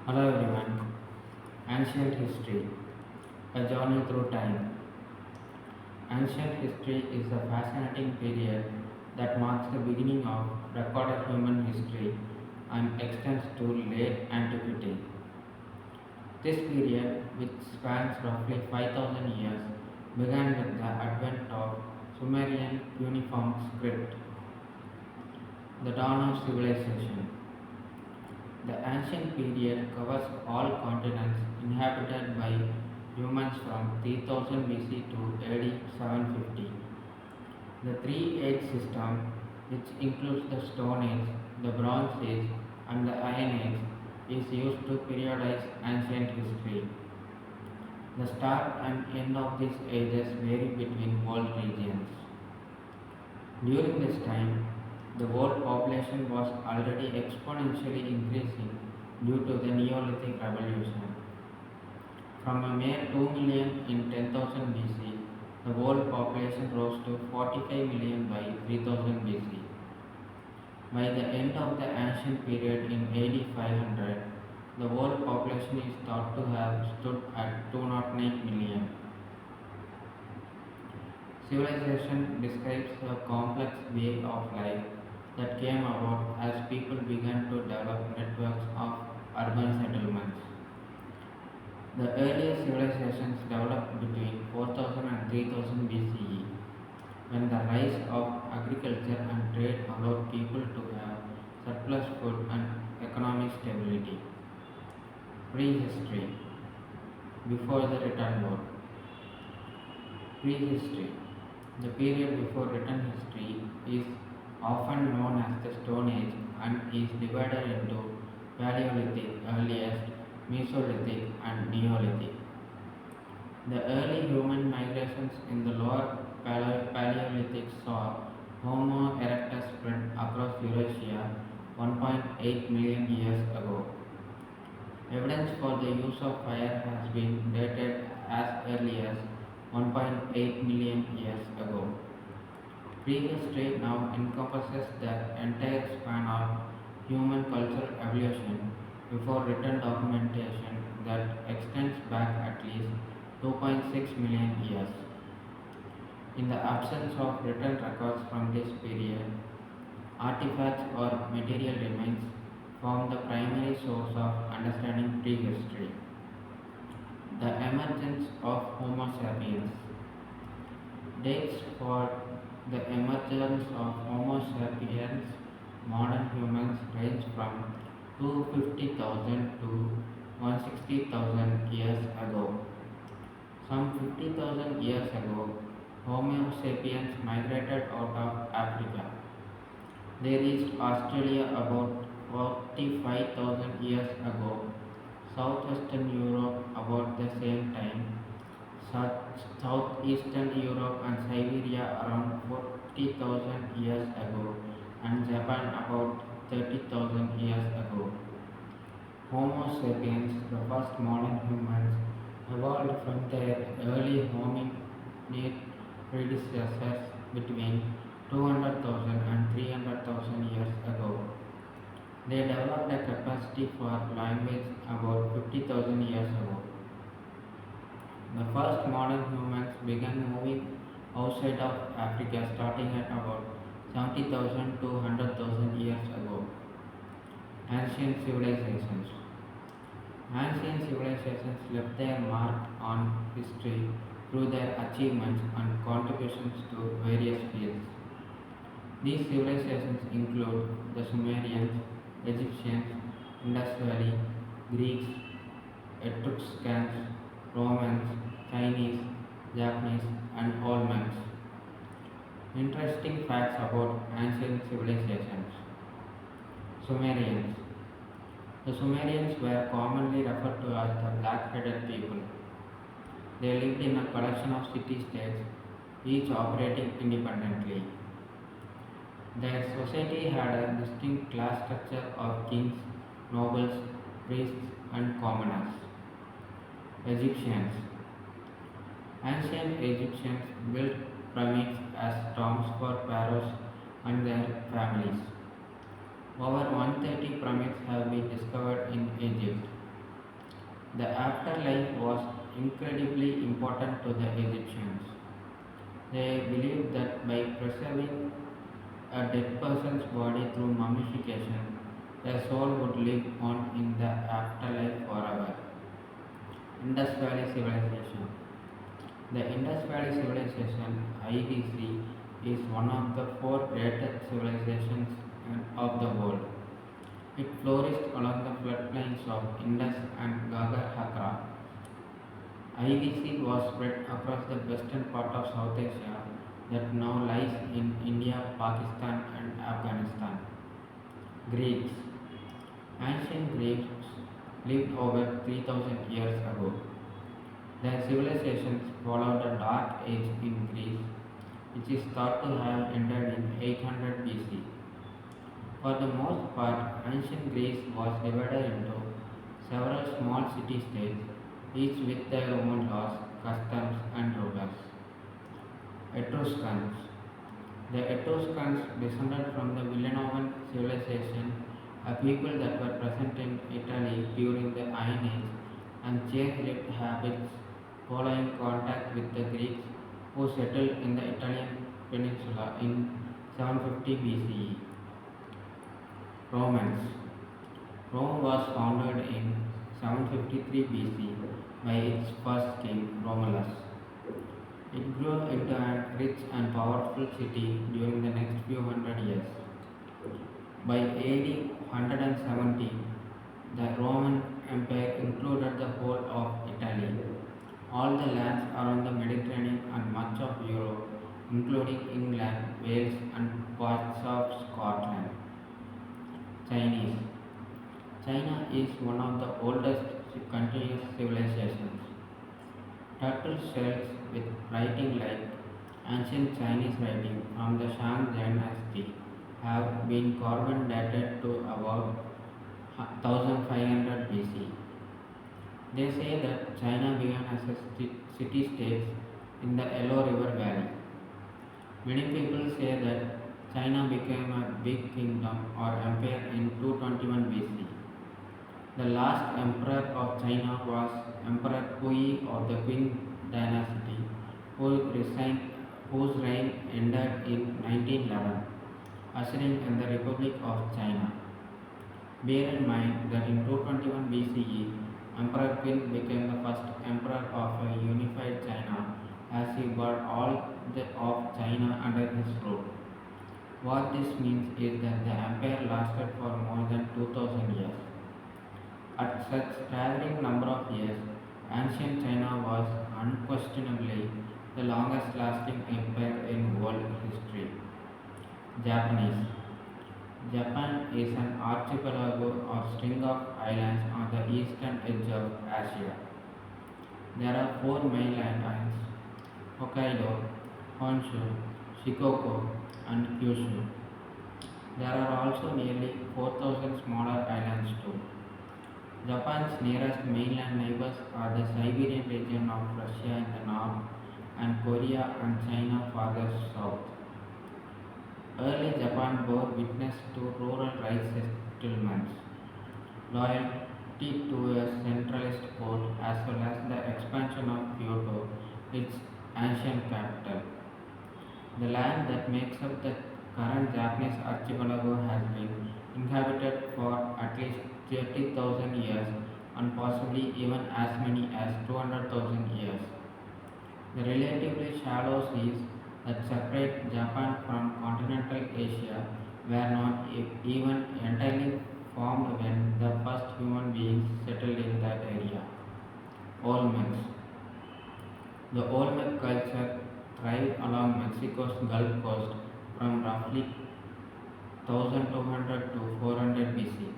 Hello everyone. Ancient history, a journey through time. Ancient history is a fascinating period that marks the beginning of recorded human history and extends to late antiquity. This period, which spans roughly 5000 years, began with the advent of Sumerian cuneiform script, the dawn of civilization. The ancient period covers all continents inhabited by humans from 3000 BC to AD 750. The three-age system, which includes the Stone Age, the Bronze Age, and the Iron Age, is used to periodize ancient history. The start and end of these ages vary between world regions. During this time, the world population was already exponentially increasing due to the Neolithic revolution. From a mere 2 million in 10,000 BC, the world population rose to 45 million by 3000 BC. By the end of the ancient period in AD 500, the world population is thought to have stood at 208 million. Civilization describes a complex way of life that came about as people began to develop networks of urban settlements. The earliest civilizations developed between 4000 and 3000 BCE, when the rise of agriculture and trade allowed people to have surplus food and economic stability. Prehistory, before the written word. Prehistory, the period before written history, is often known as the Stone Age and is divided into Paleolithic, earliest, Mesolithic, and Neolithic. The early human migrations in the lower Paleolithic saw Homo erectus spread across Eurasia 1.8 million years ago. Evidence for the use of fire has been dated as early as 1.8 million years ago. Prehistory now encompasses the entire span of human cultural evolution before written documentation that extends back at least 2.6 million years. In the absence of written records from this period, artifacts or material remains form the primary source of understanding prehistory. The emergence of Homo sapiens. Dates for the emergence of Homo sapiens, modern humans, range from 250,000 to 160,000 years ago. Some 50,000 years ago, Homo sapiens migrated out of Africa. They reached Australia about 45,000 years ago, southwestern Europe about the same time, southeastern Europe and Siberia around 40,000 years ago, and Japan about 30,000 years ago. Homo sapiens, the first modern humans, evolved from their early hominid predecessors between 200,000 and 300,000 years ago. They developed a capacity for language about 50,000 years ago. The first modern humans began moving outside of Africa starting at about 70,000 to 100,000 years ago. Ancient civilizations. Ancient civilizations left their mark on history through their achievements and contributions to various fields. These civilizations include the Sumerians, Egyptians, Indus Valley, Greeks, Etruscans, Romans, Chinese, Japanese, and Olmecs. Interesting facts about ancient civilizations. Sumerians. The Sumerians were commonly referred to as the black-headed people. They lived in a collection of city-states, each operating independently. Their society had a distinct class structure of kings, nobles, priests, and commoners. Egyptians. Ancient Egyptians built pyramids as tombs for pharaohs and their families. Over 130 pyramids have been discovered in Egypt. The afterlife was incredibly important to the Egyptians. They believed that by preserving a dead person's body through mummification, their soul would live on in the afterlife forever. Indus Valley Civilization. The Indus Valley Civilization (IDC) is one of the four greatest civilizations of the world. It flourished along the floodplains of Indus and Gagar Hakra. IDC was spread across the western part of South Asia that now lies in India, Pakistan, and Afghanistan. Greeks. Ancient Greeks lived over 3000 years ago. Their civilizations followed a dark age in Greece, which is thought to have ended in 800 BC. For the most part, ancient Greece was divided into several small city-states, each with their own laws, customs, and rulers. Etruscans. The Etruscans descended from the Millenavan civilization, a people that were present in Italy during the Iron Age and changed its habits following contact with the Greeks who settled in the Italian peninsula in 750 BCE. Romans. Rome was founded in 753 BC by its first king Romulus. It grew into a rich and powerful city during the next few hundred years. By AD 170, the Roman Empire included the whole of Italy, all the lands around the Mediterranean and much of Europe, including England, Wales, and parts of Scotland. Chinese. China is one of the oldest continuous civilizations. Turtle shells with writing like ancient Chinese writing from the Shang dynasty have been carbon dated to about 1500 BC. They say that China began as a city-state in the Yellow River Valley. Many people say that China became a big kingdom or empire in 221 BC. The last emperor of China was Emperor Hui of the Qing dynasty, whose reign ended in 1911, ushering in the Republic of China. Bear in mind that in 221 BCE, Emperor Qin became the first emperor of a unified China as he brought of China under his rule. What this means is that the empire lasted for more than 2000 years. At such staggering number of years, ancient China was unquestionably the longest lasting empire in world history. Japanese. Japan is an archipelago or string of islands on the eastern edge of Asia. There are four mainland islands: Hokkaido, Honshu, Shikoku, and Kyushu. There are also nearly 4,000 smaller islands too. Japan's nearest mainland neighbors are the Siberian region of Russia in the north and Korea and China farther south. Early Japan bore witness to rural rice settlements, loyalty to a centralist court, as well as the expansion of Kyoto, its ancient capital. The land that makes up the current Japanese archipelago has been inhabited for at least 30,000 years and possibly even as many as 200,000 years. The relatively shallow seas that separate Japan from continental Asia were not even entirely formed when the first human beings settled in that area. Olmecs. The Olmec culture thrived along Mexico's Gulf Coast from roughly 1200 to 400 BC.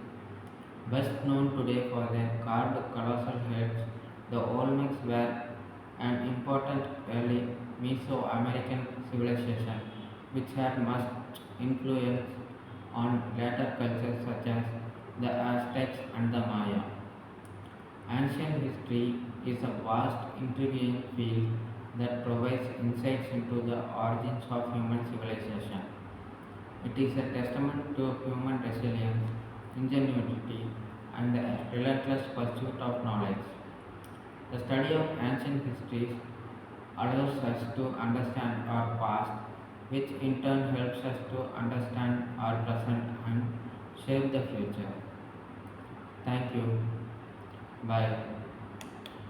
Best known today for their carved colossal heads, the Olmecs were an important early Mesoamerican civilization which had much influence on later cultures such as the Aztecs and the Maya. Ancient history is a vast, intriguing field that provides insights into the origins of human civilization. It is a testament to human resilience, ingenuity, and the relentless pursuit of knowledge. The study of ancient histories allows us to understand our past, which in turn helps us to understand our present and shape the future. Thank you. Bye.